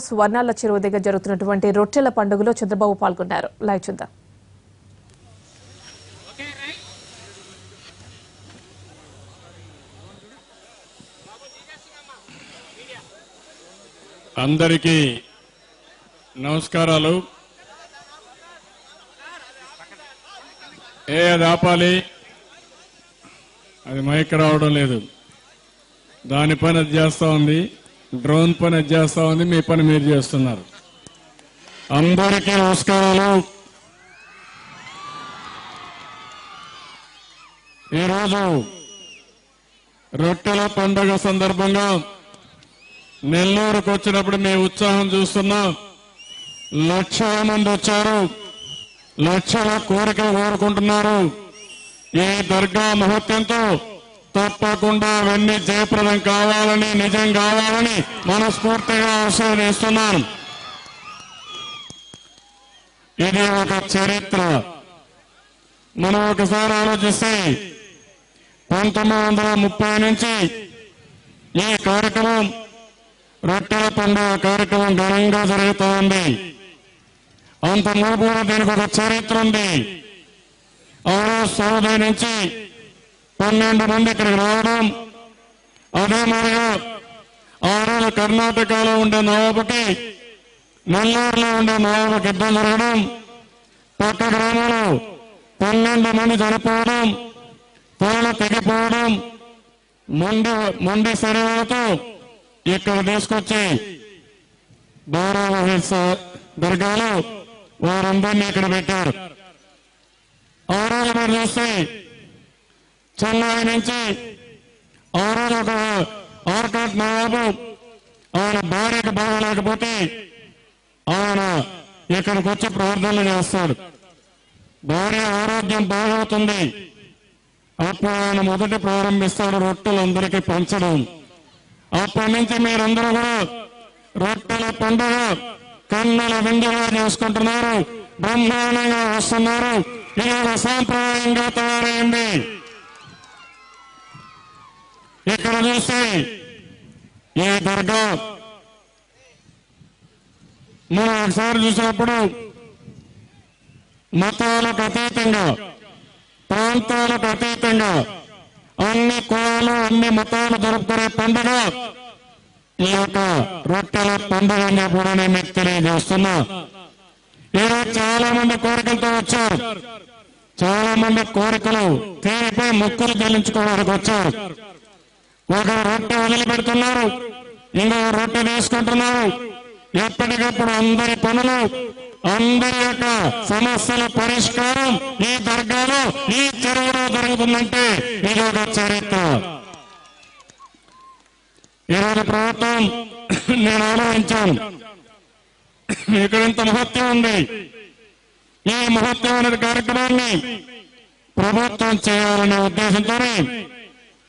స్వర్ణాల చెరువు దగ్గర జరుగుతున్నటువంటి రొట్టెల పండుగలో చంద్రబాబు పాల్గొన్నారు. లైవ్ చూద్దాం. అందరికీ నమస్కారాలు. అది ఆపాలి, అది మైక్ రావడం లేదు. దాని పని అది చేస్తా ఉంది, డ్రోన్ పని అది చేస్తా ఉంది, మీ పని మీరు చేస్తున్నారు. అందరికీ నమస్కారాలు. ఈరోజు రొట్టెల పండుగ సందర్భంగా నెల్లూరుకు వచ్చినప్పుడు మీ ఉత్సాహం చూస్తున్నా. లక్షల మంది వచ్చారు, లక్షల కోరికలు కోరుకుంటున్నారు. ఈ దర్గా మహత్యంతో తప్పకుండా అవన్నీ జయప్రదం కావాలని, నిజం కావాలని మనస్ఫూర్తిగా ఆశీర్వదిస్తున్నాను. ఇది ఒక చరిత్ర. మనం ఒకసారి ఆలోచిస్తే 1930 నుంచి ఈ కార్యక్రమం, రొట్టెల పండుగ కార్యక్రమం ఘనంగా జరుగుతూ ఉంది. అంత ముందు దీనికి ఒక చరిత్ర ఉంది. ఆ రోజు సౌదీ నుంచి 12 మంది ఇక్కడికి రావడం, అదే మాదిరిగా ఆ రోజు కర్ణాటకలో ఉండే నవాబుకి, నెల్లూరులో ఉండే నవాబుకి యుద్ధం జరగడం, పక్క గ్రామంలో 12 మంది చనిపోవడం, తోలు తెగిపోవడం, మొండి శరీరాలతో ఇక్కడ తీసుకొచ్చి దర్గాలో వారందరినీ ఇక్కడ పెట్టారు. ఆ రోజు మీరు చూస్తే చెన్నై నుంచి ఆ రోజు ఒక ఆర్కాట్ నవాబు ఆయన భార్యకు బాగలేకపోతే ఆయన ఇక్కడికి వచ్చి ప్రార్థనలు చేస్తాడు. భార్య ఆరోగ్యం బాగవుతుంది. అప్పుడు ఆయన మొదట ప్రారంభిస్తాడు రొట్టెలు అందరికీ పంచడం. అప్పటి నుంచి మీరందరూ కూడా రొట్టెల పండుగ కన్నుల విందుగా చేసుకుంటున్నారు, బ్రహ్మాండంగా వస్తున్నారు. ఇది ఒక సాంప్రదాయంగా తయారైంది. ఇక్కడ చూస్తే ఈ దర్గా మనం ఒకసారి చూసినప్పుడు మతాలకు అతీతంగా, ప్రాంతాలకు అతీతంగా అన్ని కులాలు, అన్ని మతాలు జరుపుకునే పండుగ ఈ యొక్క రొట్టెల పండుగ అని కూడా నేను మీకు తెలియజేస్తున్నా. ఈరోజు చాలా మంది కోరికలతో వచ్చారు. చాలా మంది కోరికలు తీరిపోయి మొక్కులు చెల్లించుకోవడానికి వచ్చారు. ఒకరు రొట్టె వదిలిపెడుతున్నారు, ఇంకొక రొట్టె తీసుకుంటున్నారు. ఎప్పటికప్పుడు అందరి పనులు, అందరి యొక్క సమస్యల పరిష్కారం ఈ దర్గాలో, ఈ చెరువులో జరుగుతుందంటే ఇది ఒక చరిత్ర. ఈరోజు ప్రభుత్వం, నేను ఆలోచించాను, ఇక్కడ ఇంత మహత్యం ఉంది. ఈ మహత్యమైన కార్యక్రమాన్ని ప్రభుత్వం చేయాలనే ఉద్దేశంతో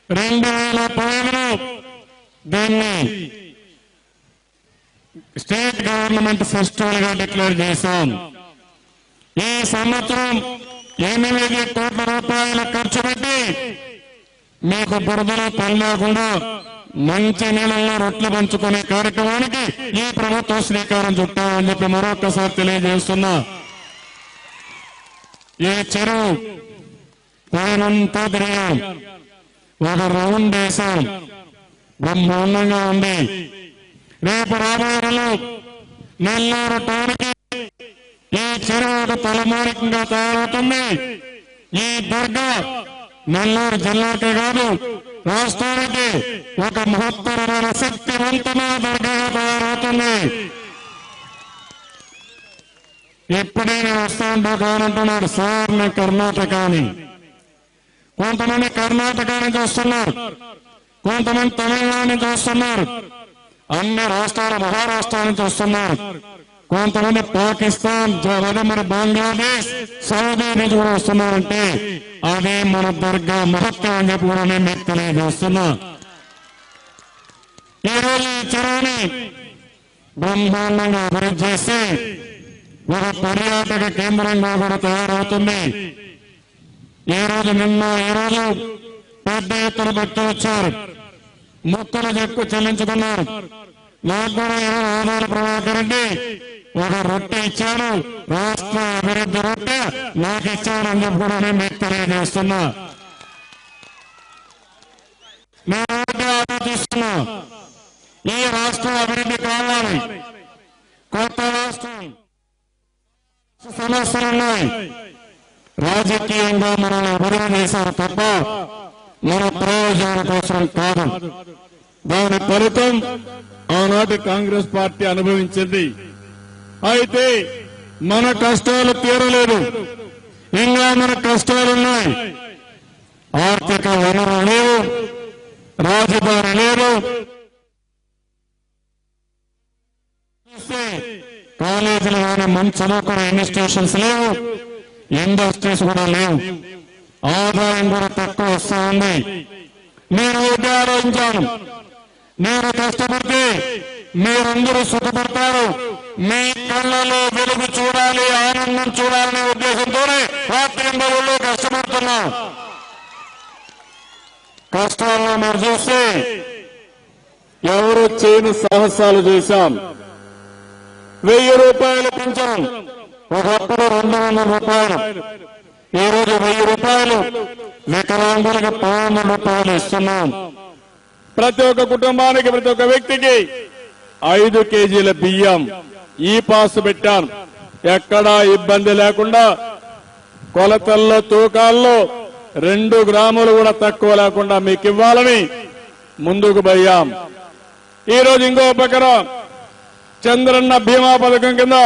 2015లో దీన్ని స్టేట్ గవర్నమెంట్ ఫెస్టివల్ గా డిక్లేర్ చేశాం. ఈ సంవత్సరం 8 కోట్ల రూపాయలు ఖర్చు పెట్టి మీకు బురదలో పనిలేకుండా మంచి నీళ్ళల్లో రొట్టెలు పంచుకునే కార్యక్రమానికి ఈ ప్రభుత్వం శ్రీకారం చుట్టామని చెప్పి మరొకసారి తెలియజేస్తున్నా. ఈ చెరువు పైనంతా తిరిగాం, ఒక రౌండ్ వేశాం, బ్రహ్మాండంగా ఉంది. రేపు రాబోయేలో నెల్లూరు టౌన్కి ఈ చెరువు ఒక తలమానికంగా తయారవుతుంది. ఈ దర్గా నెల్లూరు జిల్లాకే కాదు, రాష్ట్రానికి ఒక మహత్తరమైన శక్తివంతమైన దర్గాగా తయారవుతుంది. ఇప్పుడే నేను వస్తా ఉంటా కానంటున్నాడు సార్, నేను కర్ణాటక అని. కొంతమంది కర్ణాటక నుంచి వస్తున్నారు, కొంతమంది తమిళనాడు నుంచి వస్తున్నారు, అన్ని రాష్ట్రాల, మహారాష్ట్ర నుంచి వస్తున్నారు, కొంతమంది పాకిస్తాన్, మరి బంగ్లాదేశ్, సౌదీ నుంచి కూడా వస్తున్నారంటే అదే మన దర్గా మహత్వం అని చెప్పి కూడా నేను మీకు తెలియజేస్తున్నా. ఈరోజు ఈ చెరువుని బ్రహ్మాండంగా అభివృద్ధి చేసి ఒక పర్యాటక కేంద్రంగా కూడా తయారవుతుంది. ఈ రోజు పెద్ద ఎత్తున భక్తులు వచ్చారు, మొక్కలు చెల్లించుకున్నారు. నాకు కూడా ఆదాల ప్రభాకర్ రెడ్డి ఒక రొట్టె ఇచ్చాను, రాష్ట్ర అభివృద్ధి రొట్టె నాకు ఇచ్చానని చెప్పి కూడా నేను మీకు తెలియజేస్తున్నా. నేను ఒకటే ఆలోచిస్తున్నా, ఈ రాష్ట్రం అభివృద్ధి కావాలి. కొత్త రాష్ట్రం సమస్యలున్నాయి. రాజకీయంగా మనం అభివృద్ధి చేశారు తప్ప మన ప్రయోజనాల కోసం కాదు. దాని ఫలితం ఆనాటి కాంగ్రెస్ పార్టీ అనుభవించింది. అయితే మన కష్టాలు తీరలేదు, ఇంకా మన కష్టాలున్నాయి. ఆర్థిక వనరులు లేవు, రాజధాని లేదు, కాలేజీలు కానీ మంచి చదువుకునే ఇన్స్టిట్యూషన్స్ లేవు, ఇండస్ట్రీస్ కూడా లేవు, ఆదాయం కూడా తక్కువ వస్తూ ఉంది. నేను ఒకటి ఆలోచించాను, నేను కష్టపడితే మీరందరూ సుఖపడతారు, మీ కళ్ళలో వెలుగు చూడాలి, ఆనందం చూడాలనే ఉద్దేశంతోనే రాత్రింబవుల్లో కష్టపడుతున్నాం. కష్టాల్లో మీరు చూస్తే ఎవరు చేయని సాహసాలు చేశాం. 1000 రూపాయలు పెంచాం, ఒకప్పుడు 200 రూపాయలు, ఈ రోజు 1000 రూపాయలు, వికలాంగులకు 500 రూపాయలు ఇస్తున్నాం. ప్రతి ఒక్క కుటుంబానికి, ప్రతి ఒక్క వ్యక్తికి 5 కేజీల బియ్యం ఈ పాస్ పెట్టాను. ఎక్కడా ఇబ్బంది లేకుండా కొలతల్లో తూకాల్లో 2 గ్రాములు కూడా తక్కువ లేకుండా మీకు ఇవ్వాలని ముందుకు పోయాం. ఈ రోజు ఇంకో పక్కన చంద్రన్న బీమా పథకం కింద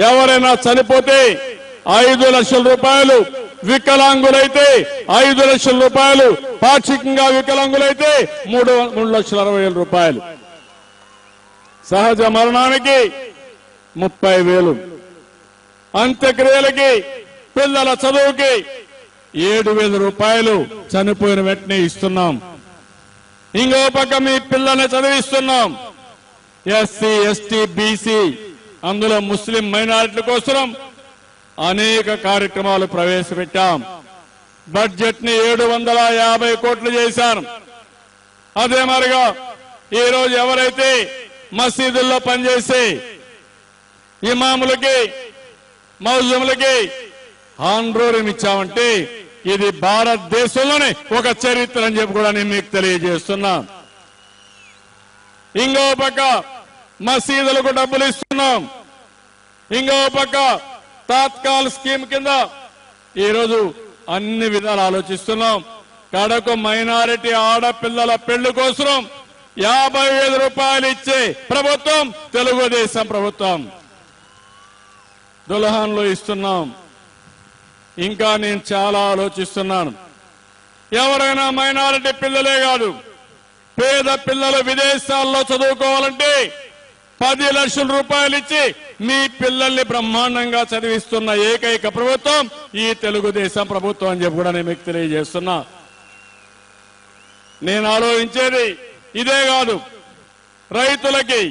ఎవరైనా చనిపోతే 5 లక్షల రూపాయలు, వికలాంగులైతే 5 లక్షల రూపాయలు, పాక్షికంగా వికలాంగులైతే 3,60,000 రూపాయలు, సహజ మరణానికి 30,000, అంత్యక్రియలకి, పిల్లల చదువుకి 7,000 రూపాయలు చనిపోయిన వెంటనే ఇస్తున్నాం. ఇంకో పక్క మీ పిల్లల్ని చదివిస్తున్నాం. ఎస్సీ, ఎస్టీ, బీసీ, అందులో ముస్లిం మైనారిటీల కోసం అనేక కార్యక్రమాలు ప్రవేశపెట్టాం. బడ్జెట్ ని 750 కోట్లు చేశాను. అదే మరిగా ఈ రోజు ఎవరైతే మసీదుల్లో పనిచేసే ఇమాములకి, మౌజుములకి హాండ్రోరం ఇచ్చామంటే ఇది భారతదేశంలోనే ఒక చరిత్ర అని చెప్పి కూడా నేను మీకు తెలియజేస్తున్నా. ఇంకో పక్క మసీదులకు డబ్బులు ఇస్తున్నాం. ఇంకో పక్క తాత్కాల్ స్కీమ్ కింద ఈరోజు అన్ని విధాలు ఆలోచిస్తున్నాం. కడకు మైనారిటీ ఆడపిల్లల పెళ్లి కోసం 50,000 రూపాయలు ఇచ్చే ప్రభుత్వం తెలుగుదేశం ప్రభుత్వం. దుల్హన్లు ఇస్తున్నాం. ఇంకా నేను చాలా ఆలోచిస్తున్నాను. ఎవరైనా మైనారిటీ పిల్లలే కాదు, పేద పిల్లలు విదేశాల్లో చదువుకోవాలంటే 10 లక్షల రూపాయలు ఇచ్చి మీ పిల్లల్ని బ్రహ్మాండంగా చదివిస్తున్న ఏకైక ప్రభుత్వం ఈ తెలుగుదేశం ప్రభుత్వం అని చెప్పి కూడా నేను మీకు తెలియజేస్తున్నా. నేను ఆలోచించేది ఇదే కాదు, రైతులకి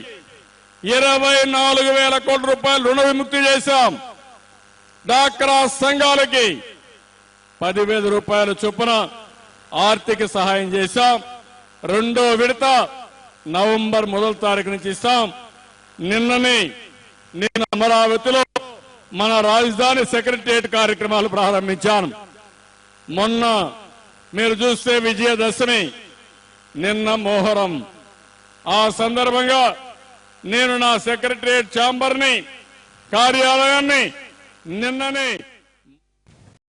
24,000 కోట్ల రూపాయలు రుణ విముక్తి చేశాం. డాక్రా సంఘాలకి 10,000 రూపాయల చొప్పున ఆర్థిక సహాయం చేశాం. 2వ విడత నవంబర్ 1వ తారీఖు నుంచి ఇస్తాం. నిన్ననే నేను అమరావతిలో మన రాజధాని సెక్రటరియట్ కార్యక్రమాలు ప్రారంభించాను. మొన్న మీరు చూస్తే విజయదశమి, నిన్న మోహరం. ఆ సందర్భంగా నేను నా సెక్రటరియట్ ఛాంబర్ ని, కార్యాలయాన్ని నిన్ననే